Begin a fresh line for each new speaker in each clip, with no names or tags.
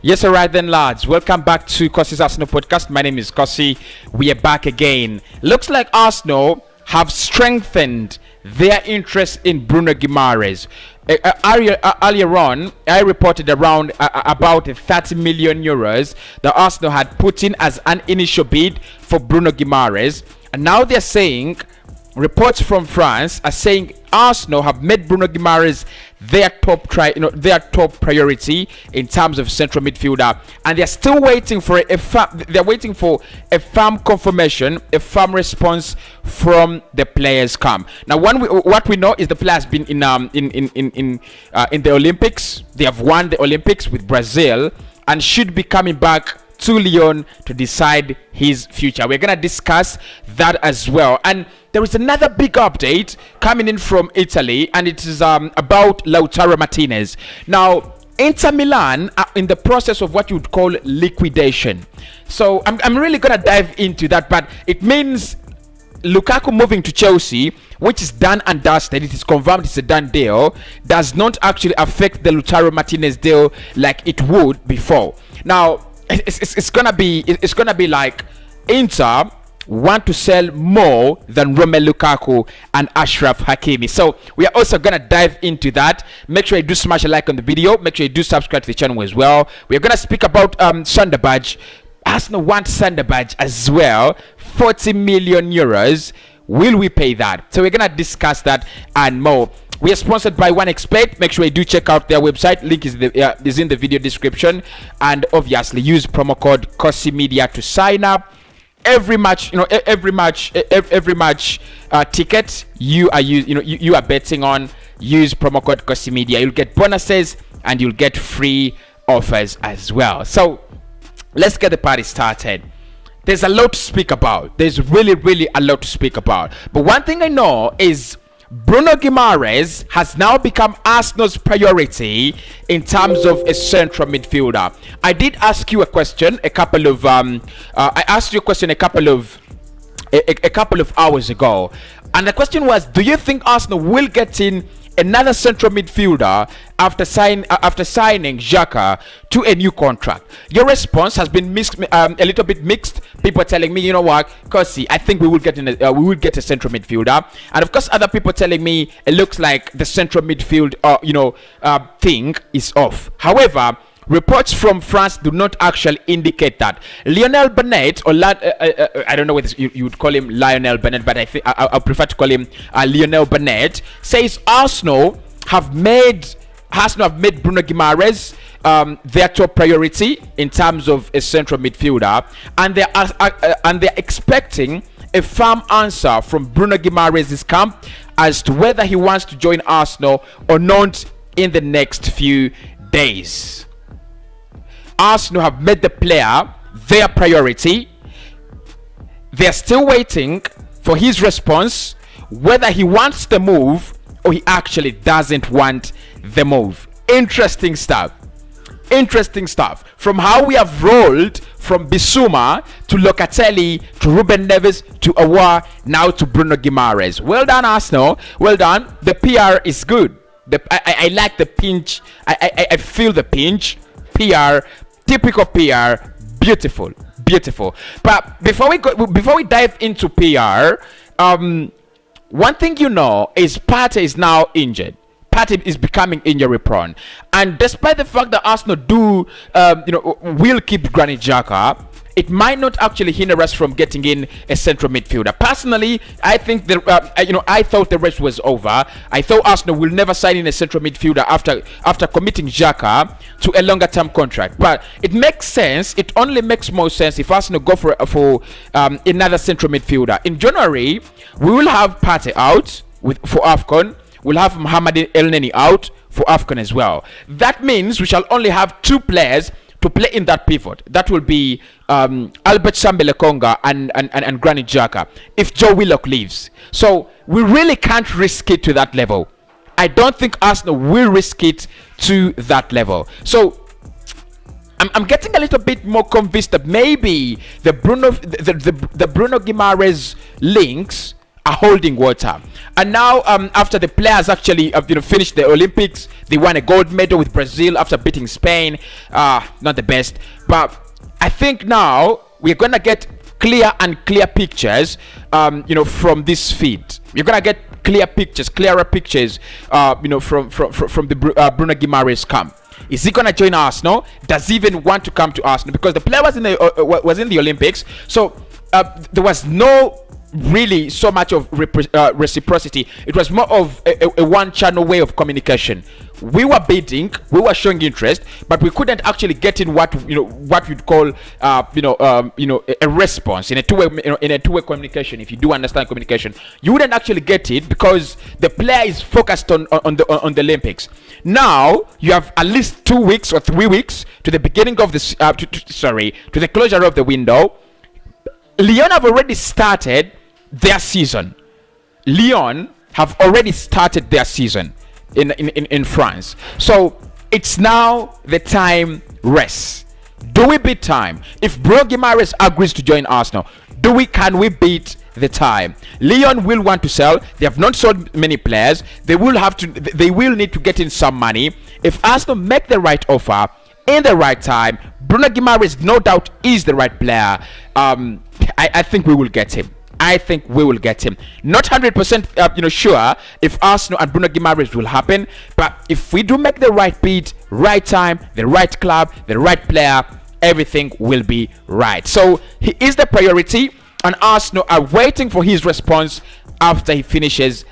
Yes, all right then, lads. Welcome back to Cossy's Arsenal podcast. My name is Cossy. We are back again. Looks like Arsenal have strengthened their interest in Bruno Guimarez. Earlier on, I reported around about 30 million euros that Arsenal had put in as an initial bid for Bruno Guimarez, and now they're saying, reports from France are saying Arsenal have made Bruno Guimarez their top priority in terms of central midfielder, and they're still waiting for a firm confirmation, a firm response from the players' camp. Now, what we know is the player has been in the Olympics. They have won the Olympics with Brazil and should be coming back to Lyon to decide his future. We're gonna discuss that as well. And there is another big update coming in from Italy, and it is about Lautaro Martinez. Now, Inter Milan are in the process of what you would call liquidation. So I'm really gonna dive into that, but it means Lukaku moving to Chelsea, which is done and dusted. It is confirmed, it's a done deal, does not actually affect the Lautaro Martinez deal like it would before. Now, it's gonna be like Inter want to sell more than Romelu Lukaku and Achraf Hakimi. So we are also gonna dive into that. Make sure you do smash a like on the video. Make sure you do subscribe to the channel as well. We're gonna speak about Sunderbadge. Arsenal wants Sunderbadge as well. 40 million euros. Will we pay that? So we're gonna discuss that and more. We are sponsored by One Expert. Make sure you do check out their website. Link is in the video description, and obviously use promo code Cossy Media to sign up. Every match ticket you are betting on, use promo code Cossy Media. You'll get bonuses and you'll get free offers as well. So let's get the party started. There's a lot to speak about. There's really a lot to speak about. But one thing I know is Bruno Guimarães has now become Arsenal's priority in terms of a central midfielder. I did ask you a question a couple of hours ago, and the question was, do you think Arsenal will get in another central midfielder after signing Xhaka to a new contract? Your response has been mixed, a little bit mixed. People are telling me, you know what, Cossy, I think we will get a central midfielder, and of course, other people telling me it looks like the central midfield, thing is off. However, reports from France do not actually indicate that. Lionel Bennett, or I don't know whether you would call him Lionel Bennett, but I think I prefer to call him Lionel Bennett, says Arsenal have made Bruno Guimarães their top priority in terms of a central midfielder, and they're expecting a firm answer from Bruno Guimarães' camp as to whether he wants to join Arsenal or not in the next few days. Arsenal have made the player their priority. They're still waiting for his response, whether he wants the move or he actually doesn't want the move. Interesting stuff. From how we have rolled from Bissouma to Locatelli to Ruben Neves to Aouar, now to Bruno Guimarães. Well done, Arsenal. Well done. The PR is good. I like the pinch. I feel the pinch. PR, typical PR, beautiful. But before we dive into PR, one thing you know is Partey is now injured. Partey is becoming injury prone, and despite the fact that Arsenal will keep Granit Xhaka, it might not actually hinder us from getting in a central midfielder. Personally, I think I thought the race was over. I thought Arsenal will never sign in a central midfielder after committing Xhaka to a longer term contract. But it makes sense. It only makes more sense if Arsenal go for another central midfielder. In January, we will have Partey out for AFCON. We'll have Mohamed Elneny out for AFCON as well. That means we shall only have two players to play in that pivot. That will be Albert Sambele-Konga and Granit Xhaka if Joe Willock leaves. So we really can't risk it to that level. I don't think Arsenal will risk it to that level. So I'm getting a little bit more convinced that maybe the Bruno Guimarães links are holding water. And now, after the players actually finished the Olympics, they won a gold medal with Brazil after beating Spain. Not the best, but I think now we're gonna get clear pictures from this feed. You're gonna get clearer pictures from the Bruno Guimarães camp. Is he gonna join Arsenal? Does he even want to come to Arsenal? Because the player was in the Olympics, so there was no really so much of reciprocity. It was more of a one-channel way of communication. We were bidding, we were showing interest, but we couldn't actually get in what you'd call a response in a two-way communication. If you do understand communication, you wouldn't actually get it because the player is focused on the Olympics. Now you have at least 2 weeks or 3 weeks to the beginning of this to the closure of the window. Lyon have already started their season. Lyon have already started their season in France. So it's now the time rest. Do we beat time? If Bruno Guimarães agrees to join Arsenal, can we beat the time? Lyon will want to sell. They have not sold many players. They will need to get in some money. If Arsenal make the right offer in the right time, Bruno Guimarães no doubt is the right player. I think we will get him. Not 100% sure if Arsenal and Bruno Guimarães will happen, but if we do make the right bid, right time, the right club, the right player, everything will be right. So he is the priority, and Arsenal are waiting for his response after finishing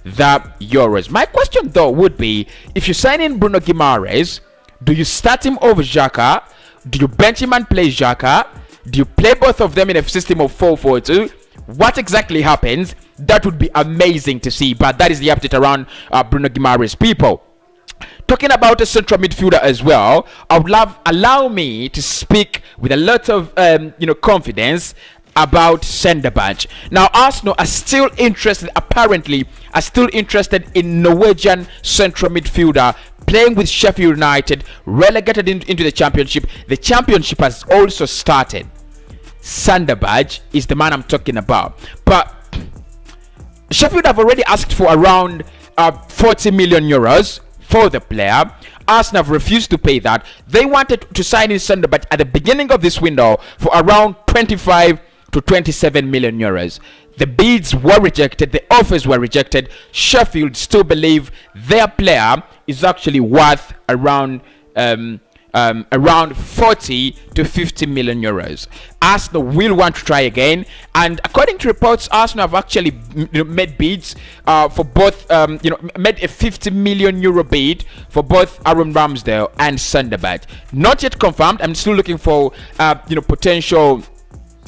the Euros. My question though would be, if you sign in Bruno Guimarães, do you start him over Xhaka? Do you bench him and play Xhaka? Do you play both of them in a system of 4-4-2? What exactly happens? That would be amazing to see. But that is the update around Bruno Guimarães, people. Talking about a central midfielder as well, allow me to speak with a lot of confidence about Berge. Now Arsenal are still interested in Norwegian central midfielder playing with Sheffield United, relegated into the Championship. The Championship has also started. Berge is the man I'm talking about. But Sheffield have already asked for around 40 million euros for the player. Arsenal have refused to pay that. They wanted to sign in Berge at the beginning of this window for around 25 to 27 million euros. The bids were rejected, the offers were rejected. Sheffield still believe their player is actually worth around 40 to 50 million euros. Arsenal will want to try again, and according to reports, Arsenal have actually made bids for both made a 50 million euro bid for both Aaron Ramsdale and Berge. Not yet confirmed. I'm still looking for potential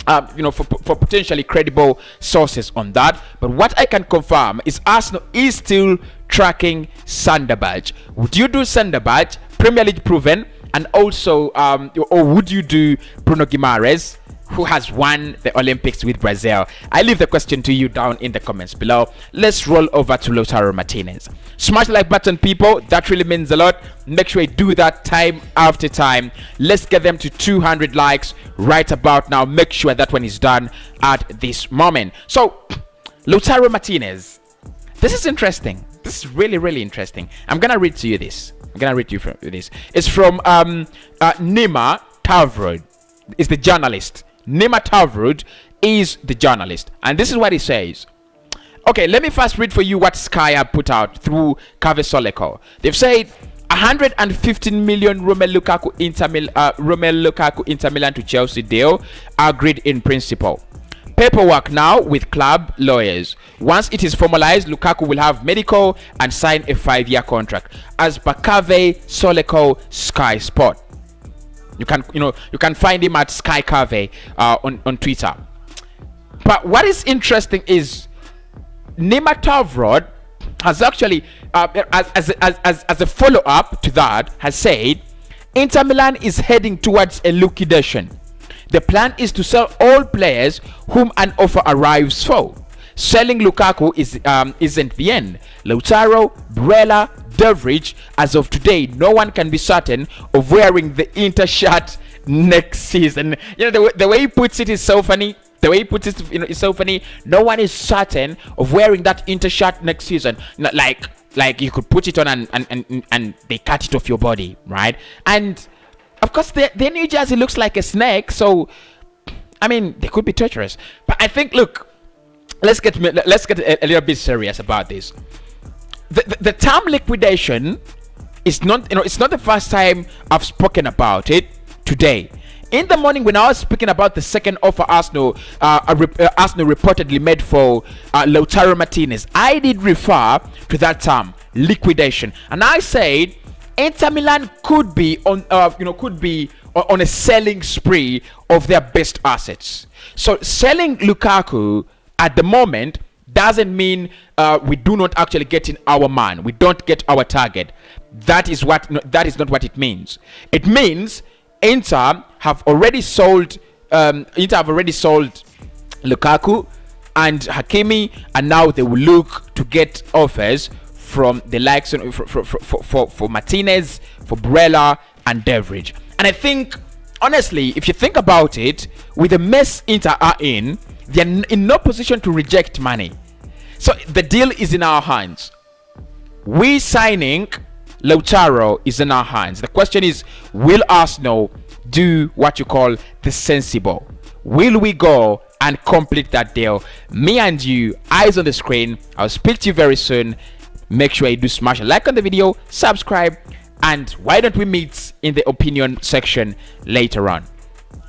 for potentially credible sources on that. But what I can confirm is Arsenal is still tracking Berge. Would you do Berge, Premier League proven, and also or would you do Bruno Guimarães, who has won the Olympics with Brazil? I leave the question to you down in the comments below. Let's roll over to Lautaro Martinez. Smash the like button, people. That really means a lot. Make sure you do that time after time. Let's get them to 200 likes right about now. Make sure that one is done at this moment. So Lautaro Martinez, this is interesting. This is really interesting. I'm gonna read to you this. It's from Nima Tavrod. Is the journalist. Nima Tavrod is the journalist, and this is what he says. Okay, let me first read for you what Sky have put out through Cave Soleco. They've said 115 million Romelu Lukaku Inter Milan to Chelsea deal agreed in principle. Paperwork now with club lawyers. Once it is formalized, Lukaku will have medical and sign a 5-year contract, as per Cave Soleco Sky Sport. You can find him at Sky Cave on Twitter. But what is interesting is Nima Tavrod has actually as a follow-up to that has said Inter Milan is heading towards a liquidation. The plan is to sell all players whom an offer arrives for. Selling Lukaku isn't the end. Lautaro, Barella, Berge, as of today, no one can be certain of wearing the Inter shirt next season. The way he puts it is so funny. the way he puts it, it's so funny. No one is certain of wearing that Inter shirt next season. Like you could put it on and they cut it off your body, right? And of course, their new jersey looks like a snake. So, I mean, they could be treacherous. But I think, look, let's get a little bit serious about this. The term liquidation is not, it's not the first time I've spoken about it today. In the morning, when I was speaking about the second offer Arsenal reportedly made for Lautaro Martinez, I did refer to that term, liquidation, and I said Inter Milan could be on a selling spree of their best assets. So selling Lukaku at the moment doesn't mean we do not actually get in our man. We don't get our target. That is not what it means. It means Inter have already sold Lukaku and Hakimi, and now they will look to get offers from the likes for Martinez, for Barella and Berge. And I think, honestly, if you think about it, with the mess Inter are in, they're in no position to reject money. So the deal is in our hands. We signing Lautaro is in our hands. The question is, will Arsenal do what you call the sensible? Will we go and complete that deal? Me and you, eyes on the screen. I'll speak to you very soon. Make sure you do smash a like on the video, subscribe, and why don't we meet in the opinion section later on.